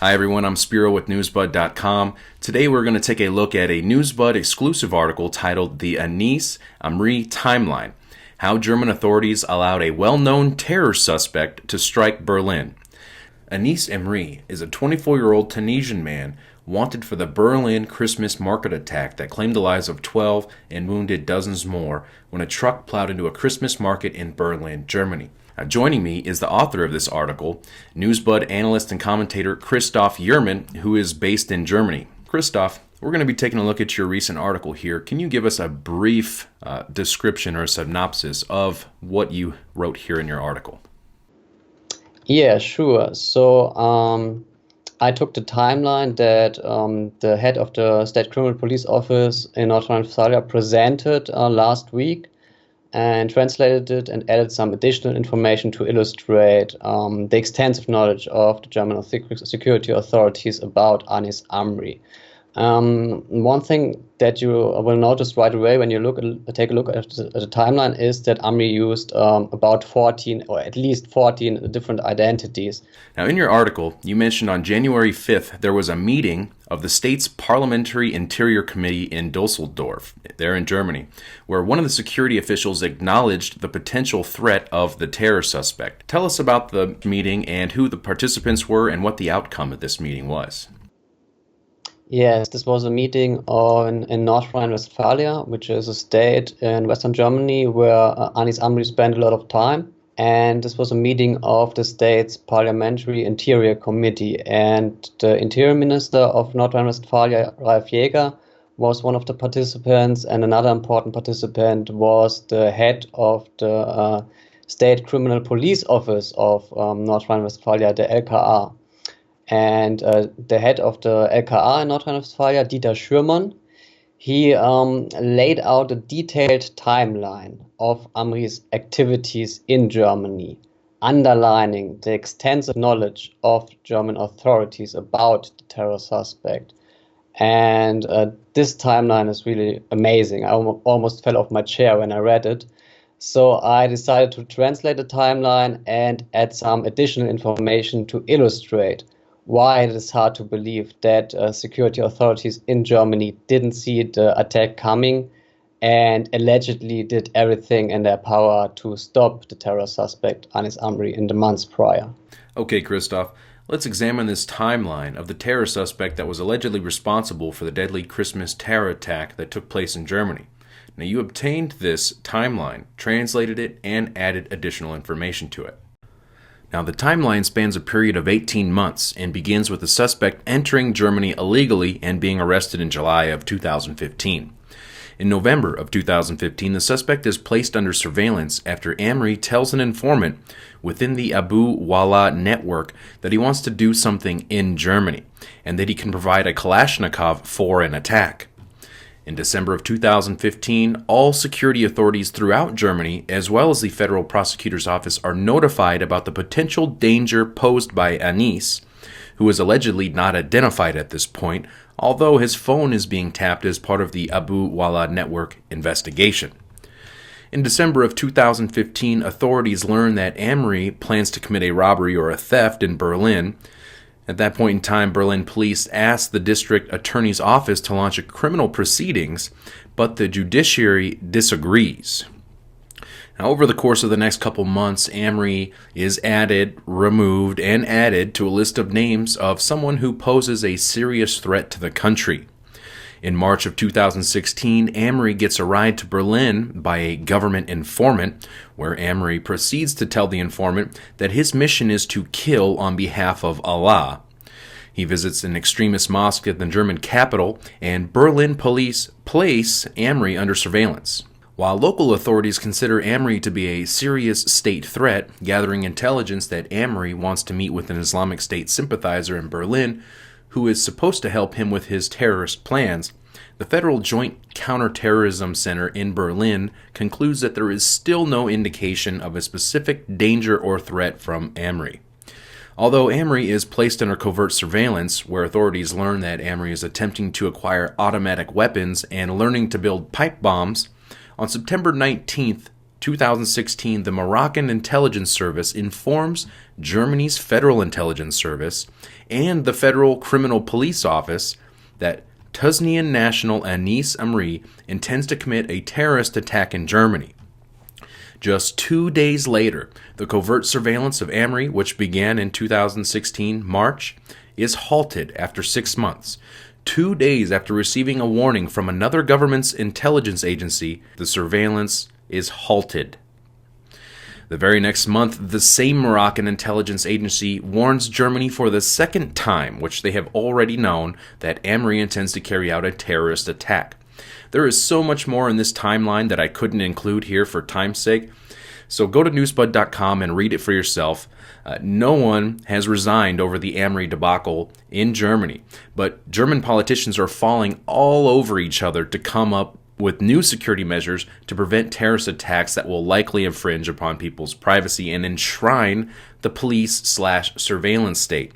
Hi everyone, I'm Spiro with Newsbud.com. Today we're going to take a look at a Newsbud exclusive article titled The Anis Amri Timeline: How German Authorities Allowed a Well-Known Terror Suspect to Strike Berlin. Anis Amri is a 24-year-old Tunisian man wanted for the Berlin Christmas market attack that claimed the lives of 12 and wounded dozens more when a truck plowed into a Christmas market in Berlin, Germany. Now, joining me is the author of this article, Newsbud analyst and commentator Christoph, who is based in Germany. Christoph, we're going to be taking a look at your recent article here. Can you give us a brief description or synopsis of what you wrote here in your article? Yeah, sure. So I took the timeline that the head of the State Criminal Police Office in North Rhine-Westphalia presented last week, and translated it and added some additional information to illustrate the extensive knowledge of the German security authorities about Anis Amri. One thing that you will notice right away when you take a look at the timeline is that Amri used about 14 or at least 14 different identities. Now, in your article, you mentioned on January 5th there was a meeting of the state's Parliamentary Interior Committee in Dusseldorf, there in Germany, where one of the security officials acknowledged the potential threat of the terror suspect. Tell us about the meeting and who the participants were and what the outcome of this meeting was. Yes, this was a meeting in North Rhine-Westphalia, which is a state in Western Germany where Anis Amri spent a lot of time. And this was a meeting of the state's Parliamentary Interior Committee. And the Interior Minister of North Rhine-Westphalia, Ralf Jäger, was one of the participants. And another important participant was the head of the State Criminal Police Office of North Rhine-Westphalia, the LKA. And the head of the LKA in North Rhine-Westphalia, Germann, he laid out a detailed timeline of Amri's activities in Germany, underlining the extensive knowledge of German authorities about the terror suspect. And this timeline is really amazing. I almost fell off my chair when I read it. So I decided to translate the timeline and add some additional information to illustrate why it is hard to believe that security authorities in Germany didn't see the attack coming and allegedly did everything in their power to stop the terror suspect Anis Amri in the months prior. Okay, Christoph, let's examine this timeline of the terror suspect that was allegedly responsible for the deadly Christmas terror attack that took place in Germany. Now, you obtained this timeline, translated it, and added additional information to it. Now, the timeline spans a period of 18 months and begins with the suspect entering Germany illegally and being arrested in July of 2015. In November of 2015, the suspect is placed under surveillance after Amri tells an informant within the Abu Wala network that he wants to do something in Germany and that he can provide a Kalashnikov for an attack. In December of 2015, all security authorities throughout Germany, as well as the Federal Prosecutor's Office, are notified about the potential danger posed by Anis, who is allegedly not identified at this point, although his phone is being tapped as part of the Abu Wala network investigation. In December of 2015, authorities learn that Amri plans to commit a robbery or a theft in Berlin. At that point in time, Berlin police asked the district attorney's office to launch a criminal proceedings, but the judiciary disagrees. Now, over the course of the next couple months, Amri is removed, and added to a list of names of someone who poses a serious threat to the country. In March of 2016, Amri gets a ride to Berlin by a government informant, where Amri proceeds to tell the informant that his mission is to kill on behalf of Allah. He visits an extremist mosque at the German capital, and Berlin police place Amri under surveillance. While local authorities consider Amri to be a serious state threat, gathering intelligence that Amri wants to meet with an Islamic State sympathizer in Berlin, who is supposed to help him with his terrorist plans, the Federal Joint Counterterrorism Center in Berlin concludes that there is still no indication of a specific danger or threat from Amri. Although Amri is placed under covert surveillance, where authorities learn that Amri is attempting to acquire automatic weapons and learning to build pipe bombs, on September 19th, 2016, the Moroccan intelligence service informs Germany's Federal Intelligence Service and the Federal Criminal Police Office that Tunisian national Anis Amri intends to commit a terrorist attack in Germany. Just 2 days later, the covert surveillance of Amri, which began in 2016 March, is halted after 6 months. 2 days after receiving a warning from another government's intelligence agency, the surveillance is halted. The very next month, the same Moroccan intelligence agency warns Germany for the second time, which they have already known, that Amri intends to carry out a terrorist attack. There is so much more in this timeline that I couldn't include here for time's sake, so go to newsbud.com and read it for yourself. No one has resigned over the Amri debacle in Germany, but German politicians are falling all over each other to come up with new security measures to prevent terrorist attacks that will likely infringe upon people's privacy and enshrine the police/surveillance state.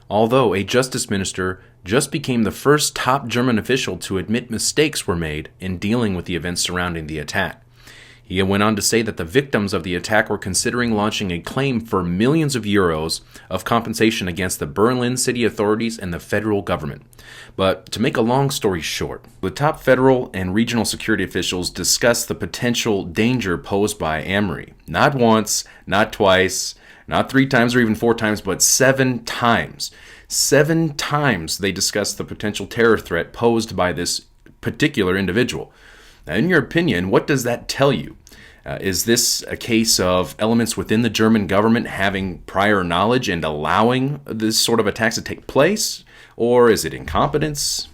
Although a justice minister just became the first top German official to admit mistakes were made in dealing with the events surrounding the attack. He went on to say that the victims of the attack were considering launching a claim for millions of euros of compensation against the Berlin city authorities and the federal government. But to make a long story short, the top federal and regional security officials discussed the potential danger posed by Amri. Not once, not twice, not 3 times or even 4 times, but 7 times. 7 times they discussed the potential terror threat posed by this particular individual. Now, in your opinion, what does that tell you? Is this a case of elements within the German government having prior knowledge and allowing this sort of attacks to take place? Or is it incompetence?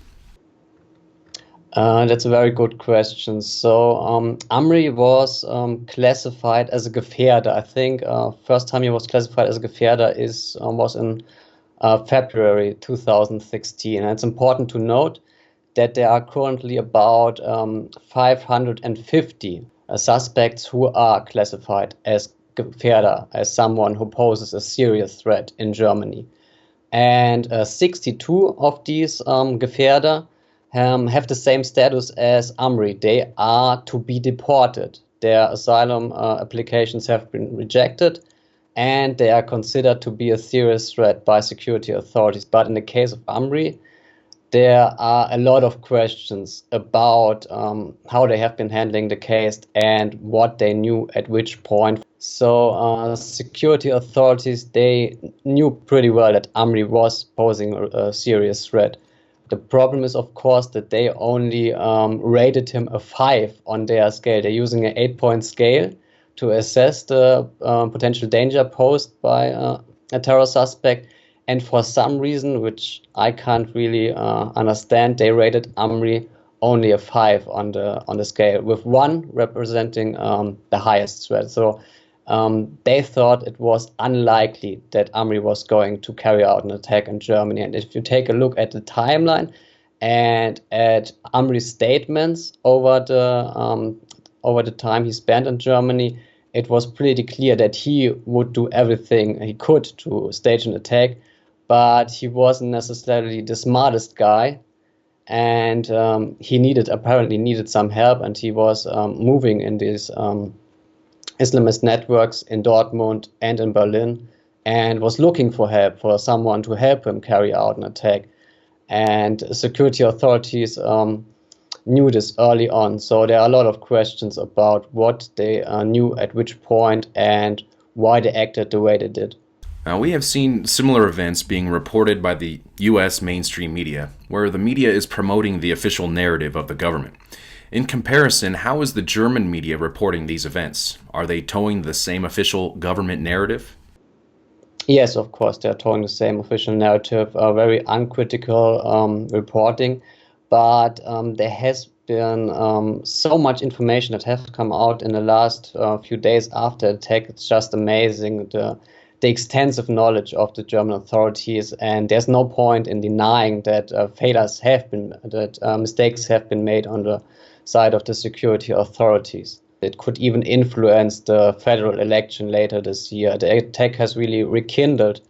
That's a very good question. So Amri was classified as a Gefährder. I think first time he was classified as a Gefährder was in February 2016. And it's important to note that there are currently about 550 suspects who are classified as Gefährder, as someone who poses a serious threat in Germany. And 62 of these Gefährder have the same status as Amri. They are to be deported. Their asylum applications have been rejected, and they are considered to be a serious threat by security authorities. But in the case of Amri, there are a lot of questions about how they have been handling the case and what they knew at which point. So security authorities, they knew pretty well that Amri was posing a serious threat. The problem is, of course, that they only rated him a 5 on their scale. They're using an 8-point scale to assess the potential danger posed by a terror suspect. And for some reason, which I can't really understand, they rated Amri only a 5 on the scale, with 1 representing the highest threat. So they thought it was unlikely that Amri was going to carry out an attack in Germany. And if you take a look at the timeline and at Amri's statements over the time he spent in Germany, it was pretty clear that he would do everything he could to stage an attack. But he wasn't necessarily the smartest guy, and he apparently needed some help, and he was moving in these Islamist networks in Dortmund and in Berlin, and was looking for help, for someone to help him carry out an attack. And security authorities knew this early on, so there are a lot of questions about what they knew at which point and why they acted the way they did. Now, we have seen similar events being reported by the U.S. mainstream media, where the media is promoting the official narrative of the government. In comparison, how is the German media reporting these events? Are they towing the same official government narrative? Yes, of course, they're towing the same official narrative, very uncritical reporting, but there has been so much information that has come out in the last few days after the attack. It's just amazing, the extensive knowledge of the German authorities, and there's no point in denying that mistakes have been made on the side of the security authorities. It could even influence the federal election later this year. The attack has really rekindled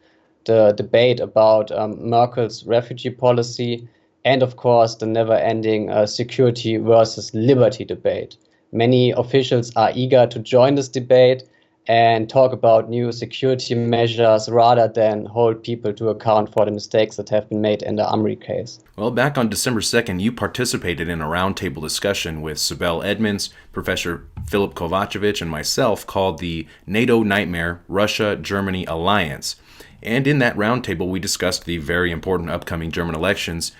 the debate about Merkel's refugee policy and, of course, the never-ending security versus liberty debate. many officials are eager to join this debate and talk about new security measures rather than hold people to account for the mistakes that have been made in the Amri case. Well, back on December 2nd, you participated in a roundtable discussion with Sibel Edmonds, Professor Philip Kovacevic, and myself called the NATO Nightmare Russia-Germany Alliance. And in that roundtable, we discussed the very important upcoming German elections.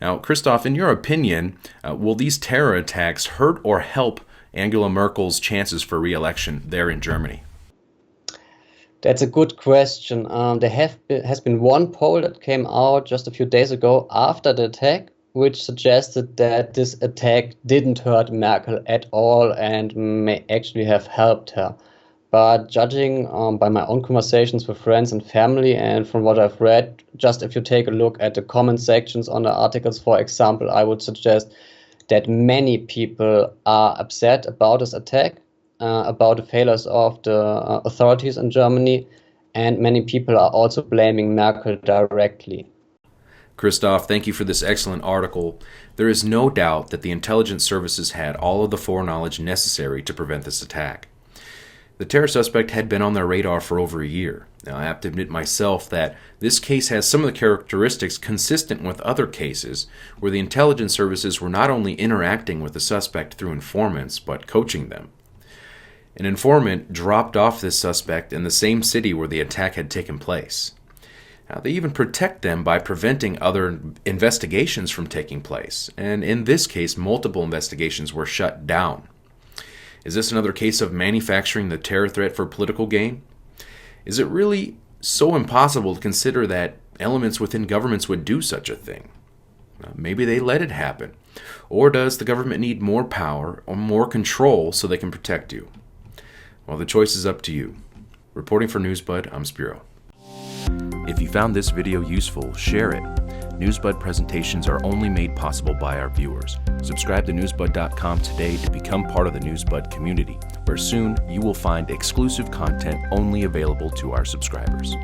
Now, Christoph, in your opinion, will these terror attacks hurt or help Angela Merkel's chances for re-election there in Germany? That's a good question. There has been one poll that came out just a few days ago after the attack, which suggested that this attack didn't hurt Merkel at all and may actually have helped her. But judging by my own conversations with friends and family and from what I've read, just if you take a look at the comment sections on the articles, for example, I would suggest that many people are upset about this attack, about the failures of the authorities in Germany, and many people are also blaming Merkel directly. Christoph, thank you for this excellent article. There is no doubt that the intelligence services had all of the foreknowledge necessary to prevent this attack. The terror suspect had been on their radar for over a year. Now, I have to admit myself that this case has some of the characteristics consistent with other cases where the intelligence services were not only interacting with the suspect through informants, but coaching them. An informant dropped off this suspect in the same city where the attack had taken place. Now, they even protect them by preventing other investigations from taking place, and in this case, multiple investigations were shut down. Is this another case of manufacturing the terror threat for political gain? Is it really so impossible to consider that elements within governments would do such a thing? Maybe they let it happen. Or does the government need more power or more control so they can protect you? Well, the choice is up to you. Reporting for Newsbud, I'm Spiro. If you found this video useful, share it. Newsbud presentations are only made possible by our viewers. Subscribe to newsbud.com today to become part of the Newsbud community, where soon you will find exclusive content only available to our subscribers.